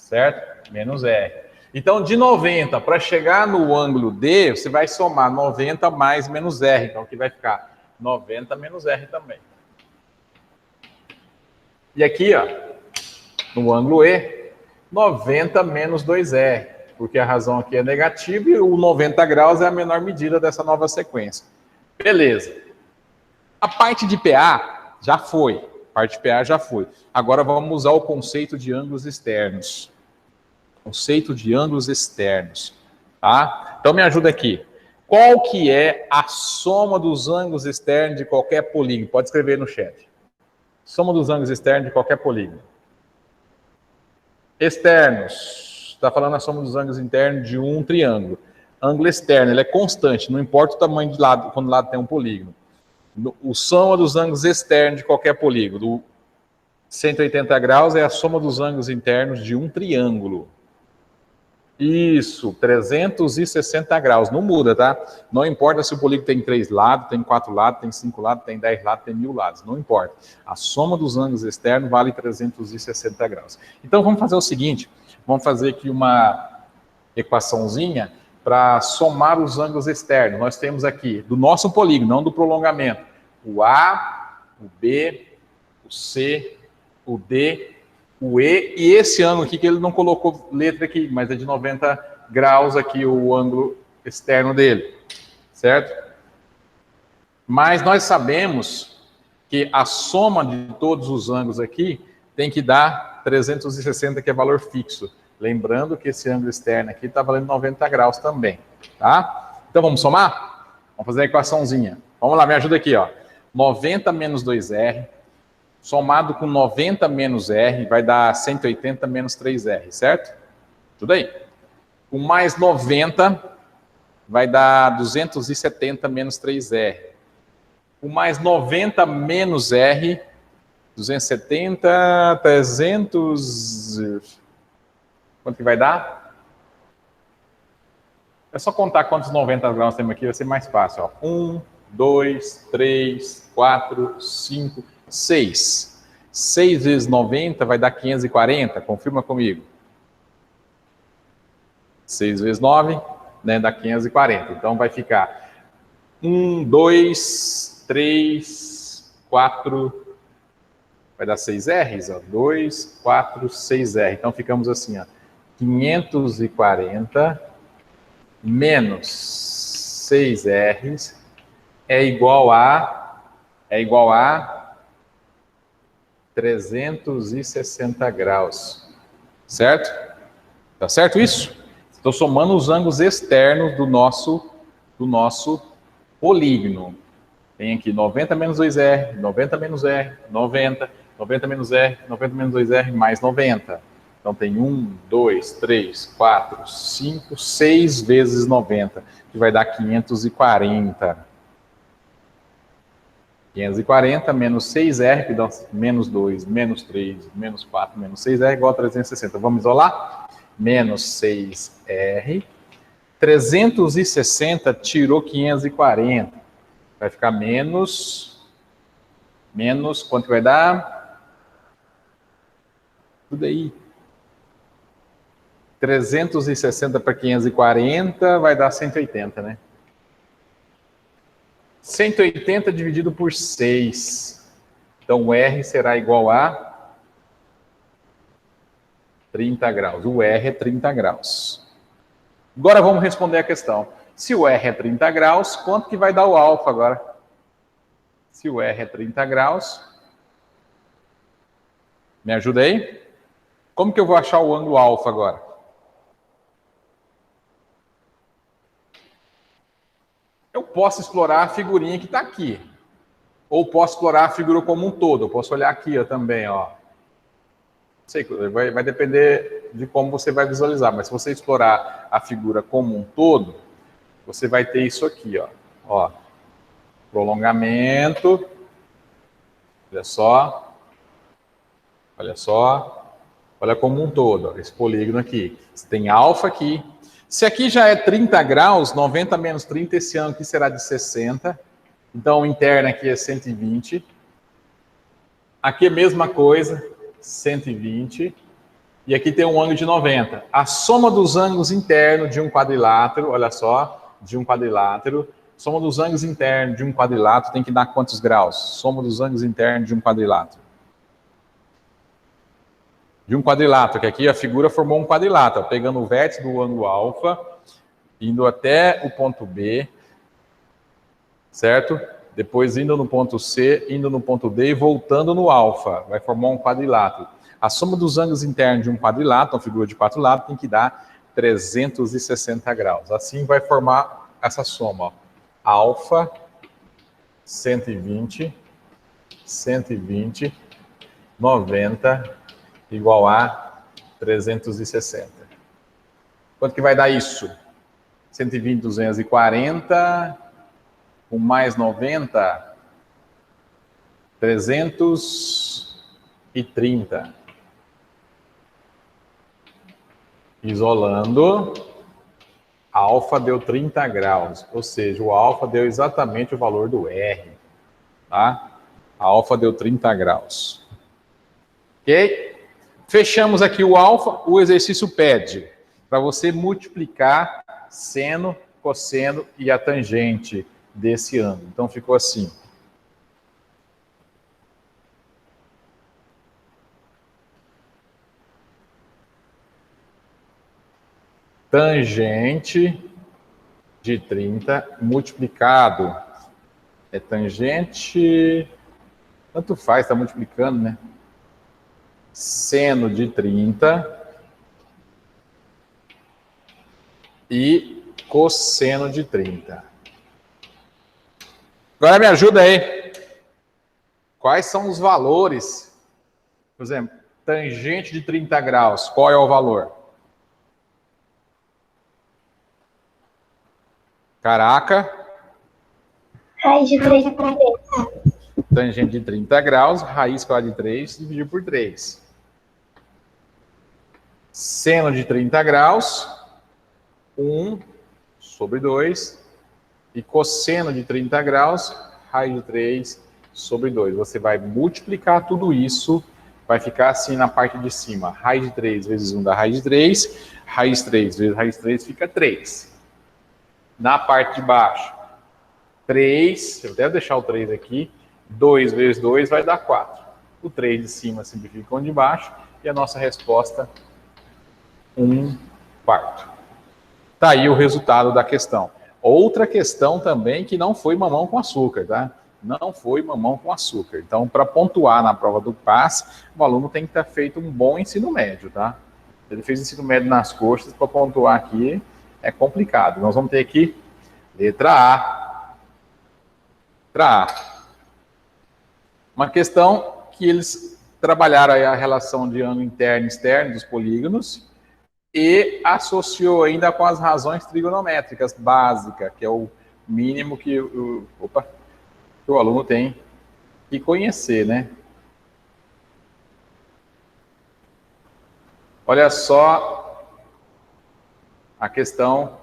certo? Menos R. Então, de 90, para chegar no ângulo D, você vai somar 90 mais menos R. Então, aqui vai ficar 90 menos R também. E aqui, ó, no ângulo E, 90 menos 2R, porque a razão aqui é negativa e o 90 graus é a menor medida dessa nova sequência. Beleza. A parte de PA já foi. A parte de PA já foi. Agora vamos usar o conceito de ângulos externos. Conceito de ângulos externos. Tá? Então me ajuda aqui. Qual que é a soma dos ângulos externos de qualquer polígono? Pode escrever no chat. Soma dos ângulos externos de qualquer polígono. Externos. Está falando a soma dos ângulos internos de um triângulo. Ângulo externo, ele é constante, não importa o tamanho de lado, quando o lado tem um polígono. O soma dos ângulos externos de qualquer polígono. 180 graus é a soma dos ângulos internos de um triângulo. Isso, 360 graus. Não muda, tá? Não importa se o polígono tem 3 lados, tem 4 lados, tem 5 lados, tem 10 lados, tem 1000 lados. Não importa. A soma dos ângulos externos vale 360 graus. Então, vamos fazer o seguinte. Vamos fazer aqui uma equaçãozinha para somar os ângulos externos. Nós temos aqui, do nosso polígono, não do prolongamento, o A, o B, o C, o D, o E, e esse ângulo aqui, que ele não colocou letra aqui, mas é de 90 graus aqui o ângulo externo dele, certo? Mas nós sabemos que a soma de todos os ângulos aqui tem que dar 360, que é valor fixo. Lembrando que esse ângulo externo aqui está valendo 90 graus também, tá? Então vamos somar? Vamos fazer a equaçãozinha. Vamos lá, me ajuda aqui, ó. 90 menos 2R, somado com 90 menos R, vai dar 180 menos 3R, certo? Tudo aí. Com mais 90, vai dar 270 menos 3R. Com mais 90 menos R, 270, 300... Quanto que vai dar? É só contar quantos 90 graus temos aqui, vai ser mais fácil. Ó. 1, 2, 3, 4, 5, 6. 6 vezes 90 vai dar 540, confirma comigo. 6 vezes 9, né, dá 540. Então vai ficar 1, 2, 3, 4, vai dar 6 R's, ó. 2, 4, 6 R. Então ficamos assim, ó. 540 menos 6 R's é igual a 360 graus. Certo? Tá certo isso? Estou somando os ângulos externos do nosso polígono. Tem aqui 90 menos 2R, 90 menos R, 90, 90 menos R, 90 menos 2R, mais 90. Então tem 1, 2, 3, 4, 5, 6 vezes 90, que vai dar 540. 540 menos 6R, que dá menos 2, menos 3, menos 4, menos 6R, igual a 360. Vamos isolar? Menos 6R. 360 tirou 540. Vai ficar menos, quanto vai dar? Tudo aí. 360 para 540 vai dar 180, né? 180 dividido por 6. Então, o R será igual a 30 graus. O R é 30 graus. Agora vamos responder a questão. Se o R é 30 graus, quanto que vai dar o alfa agora? Se o R é 30 graus, me ajuda aí? Como que eu vou achar o ângulo alfa agora? Eu posso explorar a figurinha que está aqui. Ou posso explorar a figura como um todo. Eu posso olhar aqui ó, também, ó. Sei, vai depender de como você vai visualizar, mas se você explorar a figura como um todo, você vai ter isso aqui, ó. Prolongamento. Olha só. Olha só. Olha como um todo, ó, esse polígono aqui. Você tem alfa aqui. Se aqui já é 30 graus, 90 menos 30, esse ângulo aqui será de 60. Então, o interno aqui é 120. Aqui é a mesma coisa, 120. E aqui tem um ângulo de 90. A soma dos ângulos internos de um quadrilátero, olha só, de um quadrilátero, soma dos ângulos internos de um quadrilátero tem que dar quantos graus? Soma dos ângulos internos de um quadrilátero. De um quadrilátero, que aqui a figura formou um quadrilátero, pegando o vértice do ângulo alfa, indo até o ponto B, certo? Depois indo no ponto C, indo no ponto D e voltando no alfa. Vai formar um quadrilátero. A soma dos ângulos internos de um quadrilátero, uma figura de 4 lados, tem que dar 360 graus. Assim vai formar essa soma. Ó. Alfa, 120, 120, 90, igual a 360. Quanto que vai dar isso? 120, 240, com mais 90, 330. Isolando, alfa deu 30 graus, ou seja, o alfa deu exatamente o valor do R, tá? A alfa deu 30 graus. Ok? Fechamos aqui o alfa, o exercício pede para você multiplicar seno, cosseno e a tangente desse ângulo. Então ficou assim. Tangente de 30 multiplicado. É tangente... Tanto faz, está multiplicando, né? Seno de 30 e cosseno de 30. Agora me ajuda aí. Quais são os valores? Por exemplo, tangente de 30 graus, qual é o valor? Caraca. Raiz de 3 por 3. Tangente de 30 graus, raiz quadrada de 3, dividir por 3. Seno de 30 graus, 1 sobre 2. E cosseno de 30 graus, raiz de 3 sobre 2. Você vai multiplicar tudo isso, vai ficar assim na parte de cima. Raiz de 3 vezes 1 da raiz de 3, raiz 3 vezes raiz 3 fica 3. Na parte de baixo, 3, eu devo deixar o 3 aqui, 2 vezes 2 vai dar 4. O 3 de cima simplifica com o de baixo, e a nossa resposta, 1/4. Tá aí o resultado da questão. Outra questão também que não foi mamão com açúcar, tá? Não foi mamão com açúcar. Então, para pontuar na prova do PAS, o aluno tem que ter feito um bom ensino médio, tá? Ele fez ensino médio nas coxas, para pontuar aqui é complicado. Nós vamos ter aqui letra A. Letra A. Uma questão que eles trabalharam aí a relação de ângulo interno e externo dos polígonos e associou ainda com as razões trigonométricas básicas, que é o mínimo que o aluno tem que conhecer, né? Olha só a questão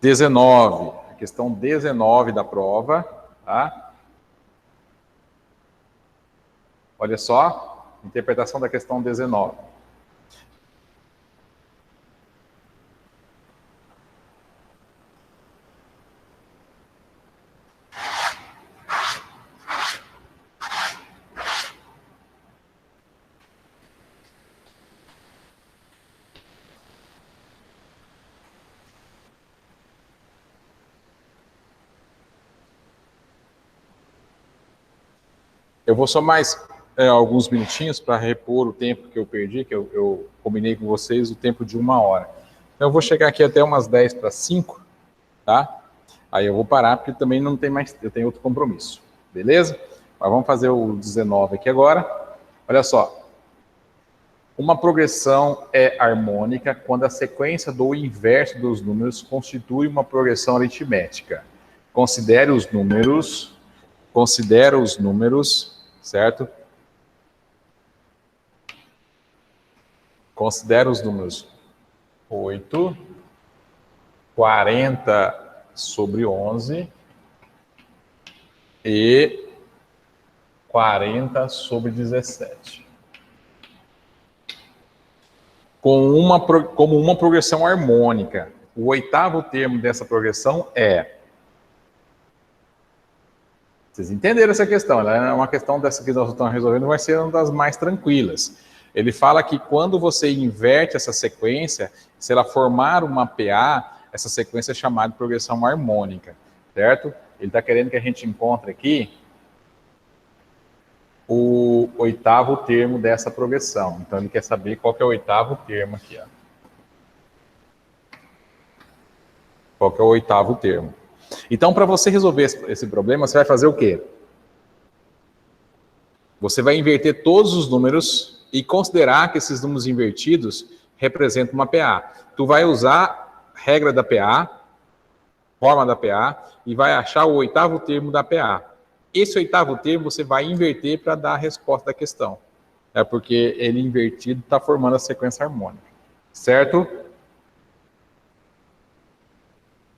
19. A questão 19 da prova, tá? Olha só, interpretação da questão 19. Eu vou só mais alguns minutinhos para repor o tempo que eu perdi, que eu combinei com vocês, o tempo de 1 hora. Então, eu vou chegar aqui até umas 10:05, tá? Aí eu vou parar, porque também não tem mais, eu tenho outro compromisso, beleza? Mas vamos fazer o 19 aqui agora. Olha só. Uma progressão é harmônica quando a sequência do inverso dos números constitui uma progressão aritmética. Considere os números, certo? Considera os números 8, 40 sobre 11 e 40 sobre 17. como uma progressão harmônica. O oitavo termo dessa progressão é... Vocês entenderam essa questão? Ela é uma questão dessa que nós estamos resolvendo, vai ser uma das mais tranquilas. Ele fala que quando você inverte essa sequência, se ela formar uma PA, essa sequência é chamada de progressão harmônica, certo? Ele está querendo que a gente encontre aqui o oitavo termo dessa progressão. Então, ele quer saber qual que é o oitavo termo aqui, ó. Qual que é o oitavo termo? Então, para você resolver esse problema, você vai fazer o quê? Você vai inverter todos os números e considerar que esses números invertidos representam uma PA. Tu vai usar a regra da PA, forma da PA, e vai achar o oitavo termo da PA. Esse oitavo termo você vai inverter para dar a resposta da questão. É porque ele invertido está formando a sequência harmônica. Certo?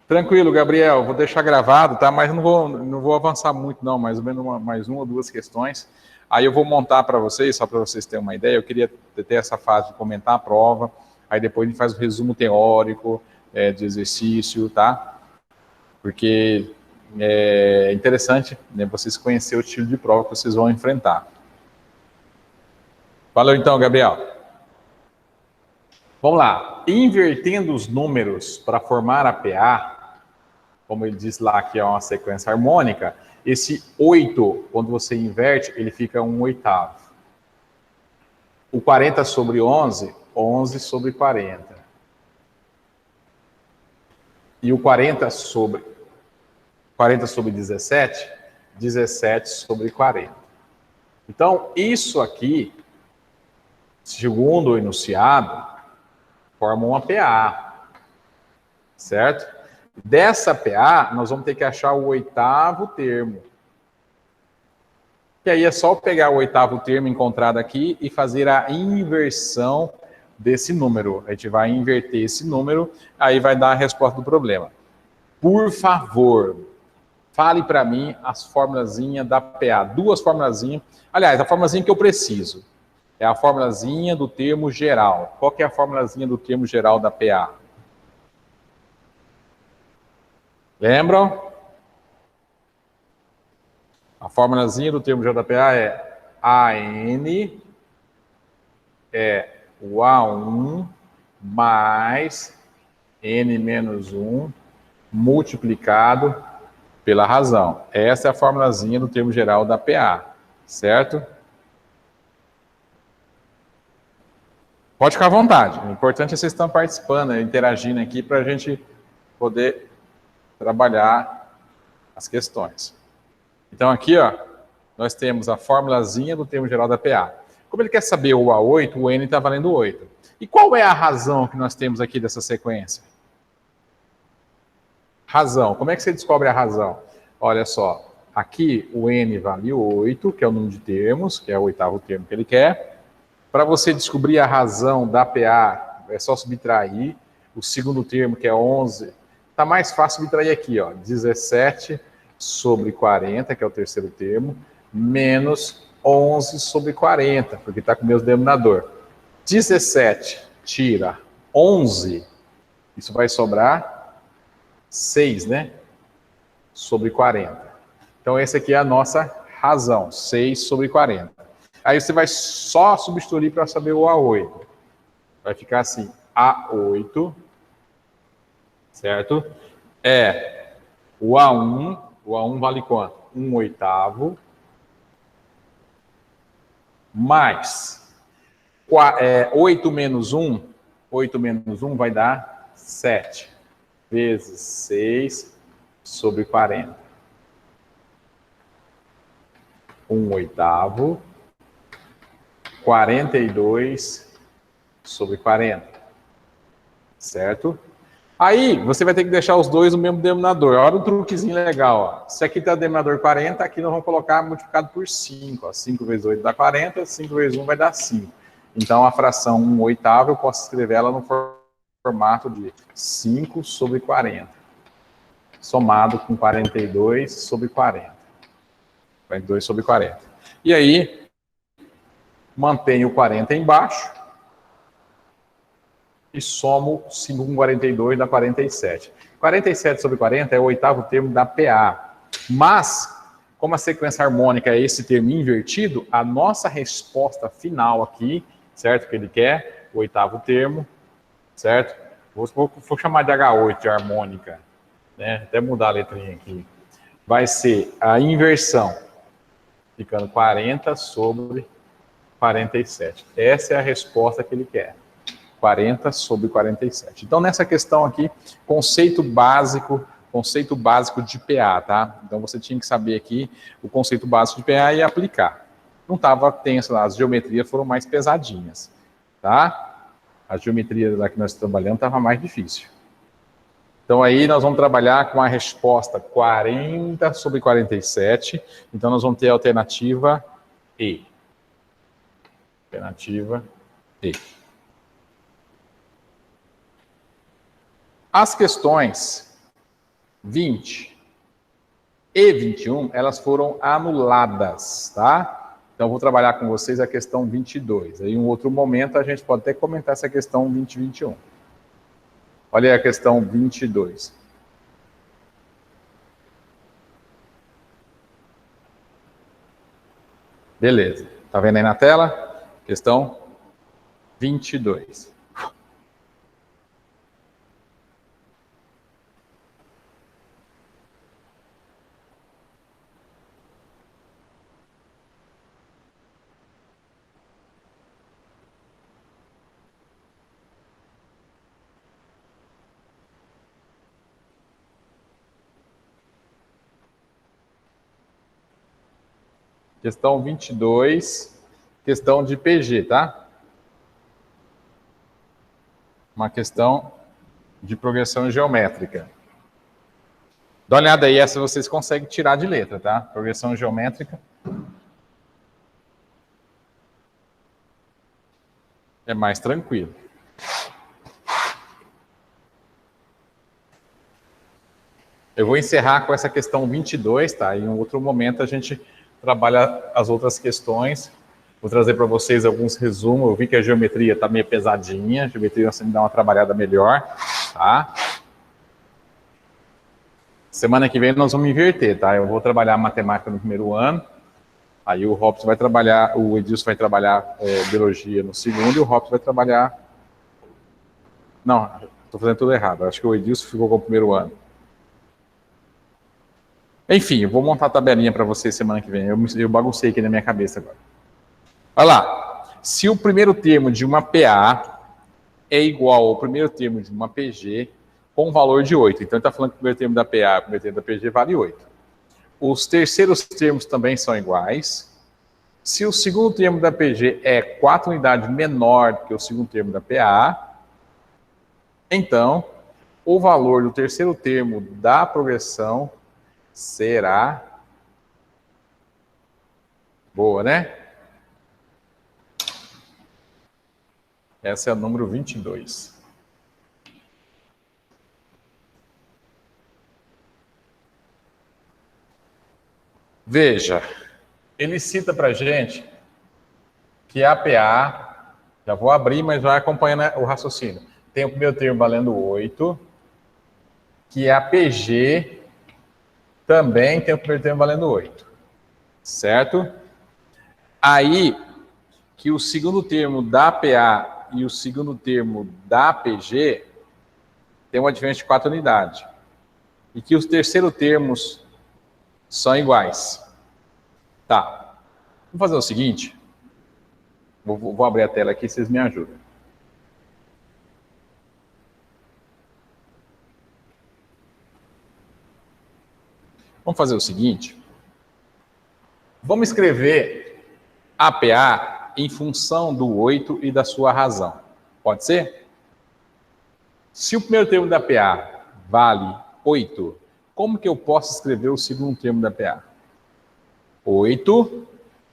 Tranquilo, Gabriel. Vou deixar gravado, tá? Mas não vou avançar muito, não. Mais ou menos mais uma ou duas questões. Aí eu vou montar para vocês, só para vocês terem uma ideia. Eu queria ter essa fase de comentar a prova. Aí depois a gente faz o resumo teórico de exercício, tá? Porque é interessante, né, vocês conhecerem o estilo de prova que vocês vão enfrentar. Valeu então, Gabriel. Vamos lá. Invertendo os números para formar a PA, como ele diz lá que é uma sequência harmônica, esse 8, quando você inverte, ele fica um oitavo. O 40 sobre 11, 11 sobre 40. E o 40 sobre 17, 17 sobre 40. Então, isso aqui, segundo o enunciado, forma uma PA, certo? Dessa PA, nós vamos ter que achar o oitavo termo. E aí é só pegar o oitavo termo encontrado aqui e fazer a inversão desse número. A gente vai inverter esse número, aí vai dar a resposta do problema. Por favor, fale para mim as formulazinhas da PA. Duas formulazinhas. Aliás, a formulazinha que eu preciso é a formulazinha do termo geral. Qual que é a formulazinha do termo geral da PA? Lembram? A formulazinha do termo geral da PA é AN é o A1 mais N menos 1 multiplicado pela razão. Essa é a formulazinha do termo geral da PA, certo? Pode ficar à vontade. O importante é vocês estão participando, interagindo aqui para a gente poder trabalhar as questões. Então aqui, ó, nós temos a formulazinha do termo geral da PA. Como ele quer saber o A8, o N está valendo 8. E qual é a razão que nós temos aqui dessa sequência? Razão. Como é que você descobre a razão? Olha só, aqui o N vale 8, que é o número de termos, que é o oitavo termo que ele quer. Para você descobrir a razão da PA, é só subtrair o segundo termo, que é 11. Está mais fácil subtrair aqui, ó, 17 sobre 40, que é o terceiro termo, menos 11 sobre 40, porque está com o mesmo denominador. 17 tira 11, isso vai sobrar 6, né? Sobre 40. Então, essa aqui é a nossa razão, 6 sobre 40. Aí você vai só substituir para saber o A8. Vai ficar assim, A8, certo? É o A1 vale quanto? 1 oitavo, mais 8 menos 1 vai dar 7, vezes 6 sobre 40. 1 oitavo, 42 sobre 40, certo? Aí, você vai ter que deixar os dois no mesmo denominador. Olha um truquezinho legal, ó. Se aqui está o denominador 40, aqui nós vamos colocar multiplicado por 5. Ó. 5 vezes 8 dá 40, 5 vezes 1 vai dar 5. Então, a fração 1 oitavo, eu posso escrever ela no formato de 5 sobre 40. Somado com 42 sobre 40. 42 sobre 40. E aí, mantenho o 40 embaixo. e somo 5 com 42 dá 47. 47 sobre 40 é o oitavo termo da PA. Mas, como a sequência harmônica é esse termo invertido, a nossa resposta final aqui, certo? Que ele quer, o oitavo termo, certo? Vou chamar de H8, de harmônica, né? Até mudar a letrinha aqui. Vai ser a inversão, ficando 40 sobre 47. Essa é a resposta que ele quer. 40 sobre 47. Então, nessa questão aqui, conceito básico de PA, tá? Então, você tinha que saber aqui o conceito básico de PA e aplicar. Não estava tenso, as geometrias foram mais pesadinhas, tá? A geometria lá que nós trabalhamos estava mais difícil. Então, aí nós vamos trabalhar com a resposta 40 sobre 47. Então, nós vamos ter a alternativa E. Alternativa E. As questões 20 e 21, elas foram anuladas, tá? Então, eu vou trabalhar com vocês a questão 22. Aí, em um outro momento, a gente pode até comentar essa questão 20 e 21. Olha aí a questão 22. Beleza. Tá vendo aí na tela? Questão 22. Questão 22, questão de PG, tá? Uma questão de progressão geométrica. Dá uma olhada aí, essa vocês conseguem tirar de letra, tá? Progressão geométrica. É mais tranquilo. Eu vou encerrar com essa questão 22, tá? Em um outro momento a gente trabalha as outras questões. Vou trazer para vocês alguns resumos. Eu vi que a geometria está meio pesadinha. A geometria você me dá uma trabalhada melhor, tá? Semana que vem nós vamos inverter, tá? Eu vou trabalhar matemática no primeiro ano. Aí o Robson vai trabalhar, o Edilson vai trabalhar biologia no segundo e o Robson vai trabalhar... Não, estou fazendo tudo errado. Acho que o Edilson ficou com o primeiro ano. Enfim, eu vou montar a tabelinha para vocês semana que vem. Eu baguncei aqui na minha cabeça agora. Olha lá. Se o primeiro termo de uma PA é igual ao primeiro termo de uma PG com valor de 8. Então, ele está falando que o primeiro termo da PA e o primeiro termo da PG vale 8. Os terceiros termos também são iguais. Se o segundo termo da PG é 4 unidades menor que o segundo termo da PA, então, o valor do terceiro termo da progressão será... Boa, né? Essa é a número 22. Veja, ele cita para a gente que a PA, já vou abrir, mas vai acompanhando o raciocínio. Tem o primeiro termo valendo 8, que a PG também tem o primeiro termo valendo 8, certo? Aí, que o segundo termo da PA e o segundo termo da PG tem uma diferença de 4 unidades. E que os terceiros termos são iguais. Tá. Vamos fazer o seguinte. Vou abrir a tela aqui, vocês me ajudam. Vamos fazer o seguinte. Vamos escrever a PA em função do 8 e da sua razão. Pode ser? Se o primeiro termo da PA vale 8, como que eu posso escrever o segundo termo da PA? 8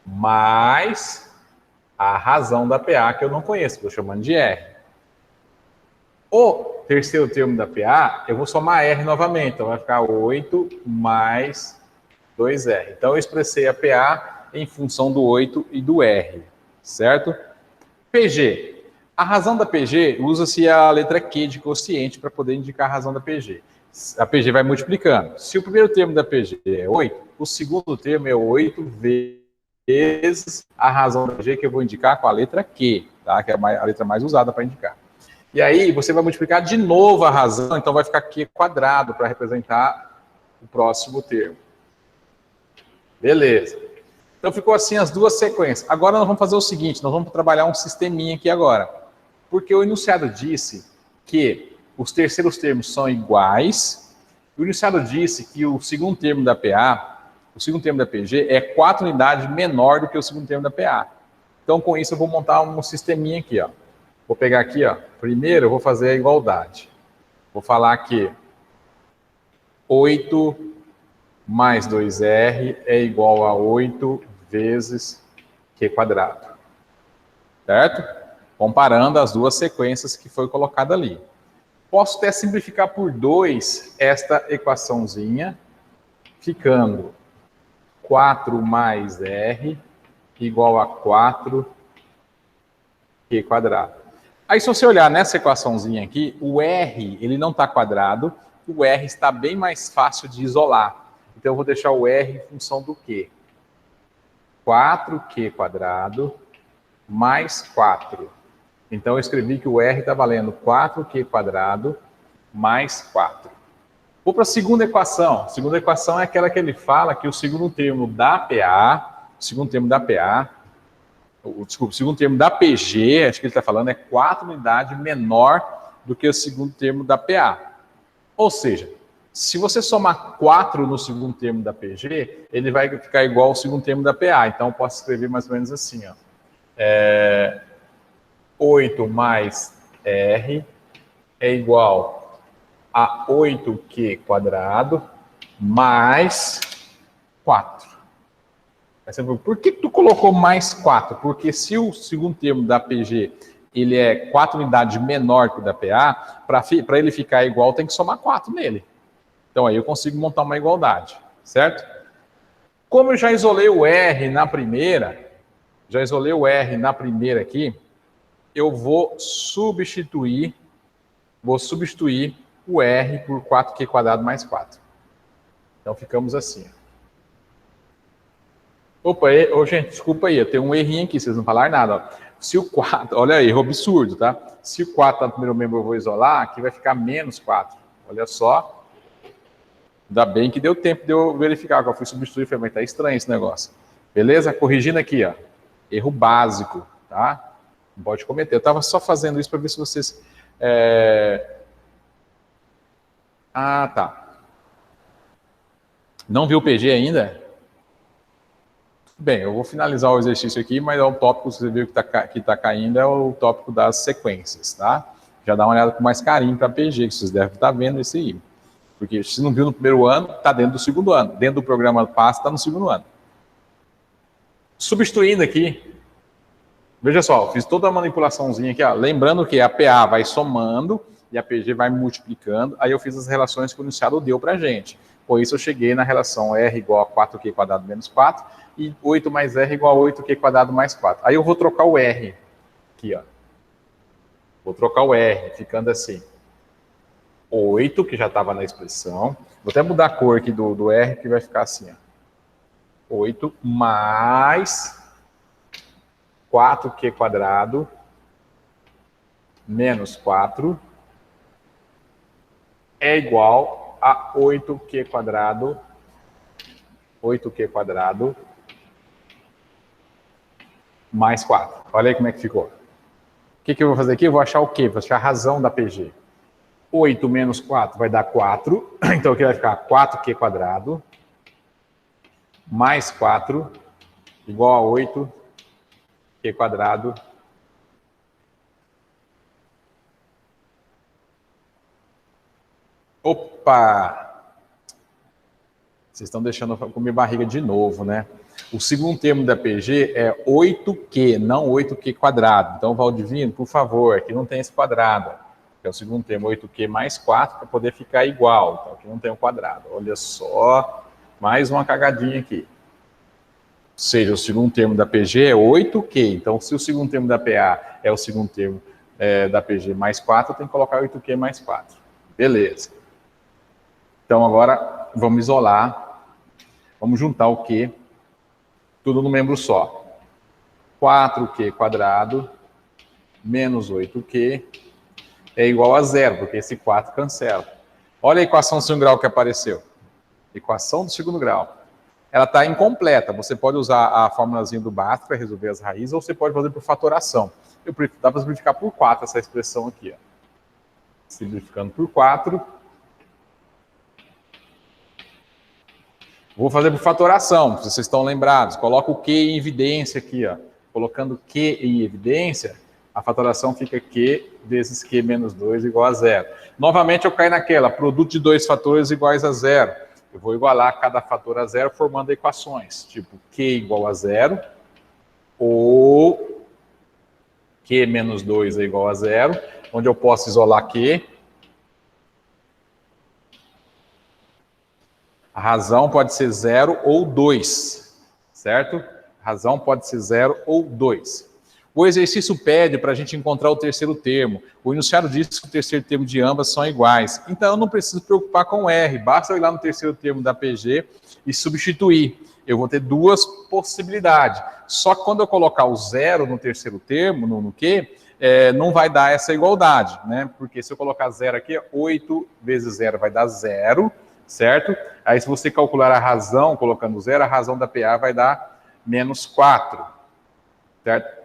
mais a razão da PA, que eu não conheço, estou chamando de R. O terceiro termo da PA, eu vou somar R novamente, então vai ficar 8 mais 2R. Então eu expressei a PA em função do 8 e do R, certo? PG. A razão da PG, usa-se a letra Q de quociente para poder indicar a razão da PG. A PG vai multiplicando. Se o primeiro termo da PG é 8, o segundo termo é 8 vezes a razão da PG, que eu vou indicar com a letra Q, tá? Que é a letra mais usada para indicar. E aí você vai multiplicar de novo a razão, então vai ficar Q quadrado para representar o próximo termo. Beleza. Então ficou assim as duas sequências. Agora nós vamos fazer o seguinte, nós vamos trabalhar um sisteminha aqui agora. Porque o enunciado disse que os terceiros termos são iguais, e o enunciado disse que o segundo termo da PA, o segundo termo da PG, é 4 unidades menor do que o segundo termo da PA. Então, com isso, eu vou montar um sisteminha aqui, ó. Vou pegar aqui, ó. Primeiro, eu vou fazer a igualdade. Vou falar que 8 mais 2R é igual a 8 vezes Q quadrado. Certo? Comparando as duas sequências que foi colocada ali. Posso até simplificar por 2 esta equaçãozinha, ficando 4 mais R igual a 4Q quadrado. Aí, se você olhar nessa equaçãozinha aqui, o R, ele não está quadrado, o R está bem mais fácil de isolar. Então, eu vou deixar o R em função do quê? 4Q quadrado mais 4. Então, eu escrevi que o R está valendo 4Q quadrado mais 4. Vou para a segunda equação. A segunda equação é aquela que ele fala que o segundo termo da PA, o segundo termo da PG, acho que ele está falando, é 4 unidades menor do que o segundo termo da PA. Ou seja, se você somar 4 no segundo termo da PG, ele vai ficar igual ao segundo termo da PA. Então, eu posso escrever mais ou menos assim, ó. 8 mais R é igual a 8Q quadrado mais 4. Por que tu colocou mais 4? Porque se o segundo termo da PG ele é 4 unidades menor que o da PA, para ele ficar igual, tem que somar 4 nele. Então aí eu consigo montar uma igualdade, certo? Como eu já isolei o R na primeira, aqui, eu vou substituir o R por 4Q quadrado mais 4. Então, ficamos assim. Opa, gente, desculpa aí, eu tenho um errinho aqui, vocês não falaram nada. Ó. Se o 4, olha aí, erro absurdo, tá? Se o 4 está no primeiro membro, eu vou isolar, aqui vai ficar menos 4. Olha só. Ainda bem que deu tempo de eu verificar, que eu fui substituir, falei, mas tá estranho esse negócio. Beleza? Corrigindo aqui, ó. Erro básico, tá? Não pode cometer. Eu estava só fazendo isso para ver se vocês... Ah, tá. Não viu o PG ainda? Bem, eu vou finalizar o exercício aqui, mas é um tópico, você viu que tá caindo, é o tópico das sequências, tá? Já dá uma olhada com mais carinho para PG, que vocês devem estar vendo esse aí. Porque se não viu no primeiro ano, está dentro do segundo ano. Dentro do programa PASS, está no segundo ano. Substituindo aqui, veja só, fiz toda a manipulaçãozinha aqui, ó, lembrando que a PA vai somando e a PG vai multiplicando, aí eu fiz as relações que o enunciado deu para a gente. Por isso eu cheguei na relação R igual a 4Q quadrado menos 4 e 8 mais R igual a 8Q quadrado mais 4. Aí eu vou trocar o R aqui, ó. Vou trocar o R, ficando assim. 8, que já estava na expressão. Vou até mudar a cor aqui do R, que vai ficar assim, ó. 8 mais 4Q quadrado menos 4 é igual a 8Q quadrado mais 4. Olha aí como é que ficou. O que eu vou fazer aqui? Eu vou achar o quê? Vou achar a razão da PG. 8 menos 4 vai dar 4. Então aqui vai ficar 4Q quadrado mais 4 igual a 8Q quadrado Opa! Vocês estão deixando eu comer barriga de novo, né? O segundo termo da PG é 8Q, não 8Q quadrado. Então, Valdivino, por favor, aqui não tem esse quadrado. Que é o segundo termo, 8Q mais 4, para poder ficar igual. Então, aqui não tem o quadrado. Olha só, mais uma cagadinha aqui. Ou seja, o segundo termo da PG é 8Q. Então, se o segundo termo da PA é o segundo termo da PG mais 4, eu tenho que colocar 8Q mais 4. Beleza. Então, agora, vamos isolar. Vamos juntar o Q, tudo no membro só. 4Q quadrado menos 8Q é igual a 0, porque esse 4 cancela. Olha a equação do segundo grau que apareceu. Equação do segundo grau. Ela está incompleta. Você pode usar a formulazinha do Bhaskara para resolver as raízes, ou você pode fazer por fatoração. Dá para simplificar por 4 essa expressão aqui. Ó. Simplificando por 4. Vou fazer por fatoração, se vocês estão lembrados. Coloca o Q em evidência aqui. Ó. Colocando Q em evidência, a fatoração fica Q vezes Q menos 2 igual a 0. Novamente eu caio naquela, produto de dois fatores iguais a 0. Eu vou igualar cada fator a 0 formando equações, tipo Q igual a 0, ou Q menos 2 é igual a 0, onde eu posso isolar Q. A razão pode ser 0 ou 2, certo? A razão pode ser 0 ou 2. O exercício pede para a gente encontrar o terceiro termo. O enunciado diz que o terceiro termo de ambas são iguais. Então, eu não preciso preocupar com o R. Basta eu ir lá no terceiro termo da PG e substituir. Eu vou ter duas possibilidades. Só que quando eu colocar o 0 no terceiro termo, no Q, não vai dar essa igualdade, né? Porque se eu colocar 0 aqui, 8 vezes 0 vai dar 0, certo? Aí, se você calcular a razão, colocando 0, a razão da PA vai dar menos 4, certo?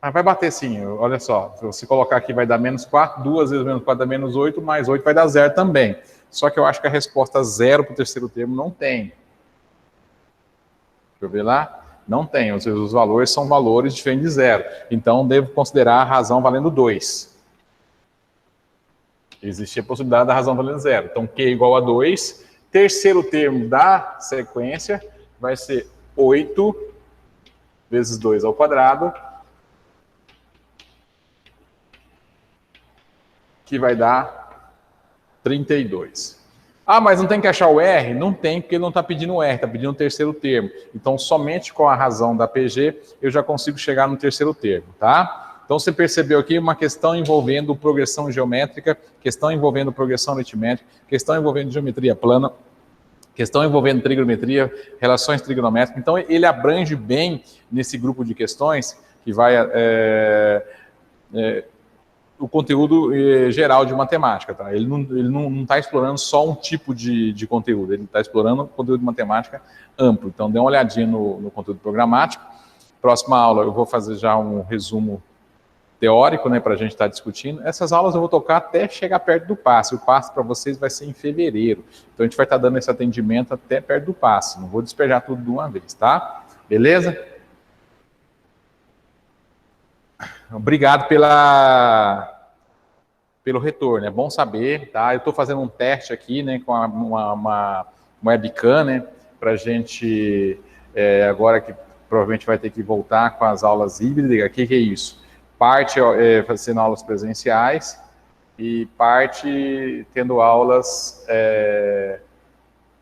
Mas vai bater sim, olha só, se você colocar aqui vai dar menos 4, 2 vezes menos 4 dá menos 8, mais 8 vai dar 0 também. Só que eu acho que a resposta 0 para o terceiro termo não tem. Deixa eu ver lá. Não tem, ou seja, os valores são valores diferentes de 0. Então, devo considerar a razão valendo 2. Existe a possibilidade da razão valendo 0. Então, Q igual a 2. Terceiro termo da sequência vai ser 8 vezes 2 ao quadrado, que vai dar 32. Ah, mas não tem que achar o R? Não tem, porque ele não está pedindo o R, está pedindo o terceiro termo. Então, somente com a razão da PG, eu já consigo chegar no terceiro termo, tá? Então, você percebeu aqui uma questão envolvendo progressão geométrica, questão envolvendo progressão aritmética, questão envolvendo geometria plana, questão envolvendo trigonometria, relações trigonométricas. Então, ele abrange bem nesse grupo de questões que vai... o conteúdo geral de matemática, tá? Ele não está explorando só um tipo de conteúdo, ele está explorando o conteúdo de matemática amplo. Então, dê uma olhadinha no conteúdo programático. Próxima aula eu vou fazer já um resumo teórico, né, para a gente estar discutindo. Essas aulas eu vou tocar até chegar perto do passe. O passe para vocês vai ser em fevereiro. Então, a gente vai estar dando esse atendimento até perto do passe. Não vou despejar tudo de uma vez, tá? Beleza? Obrigado pelo retorno, é bom saber, tá? Eu estou fazendo um teste aqui, né, com uma webcam, né, para a gente, agora que provavelmente vai ter que voltar com as aulas híbridas. O que é isso? Parte fazendo aulas presenciais e parte tendo aulas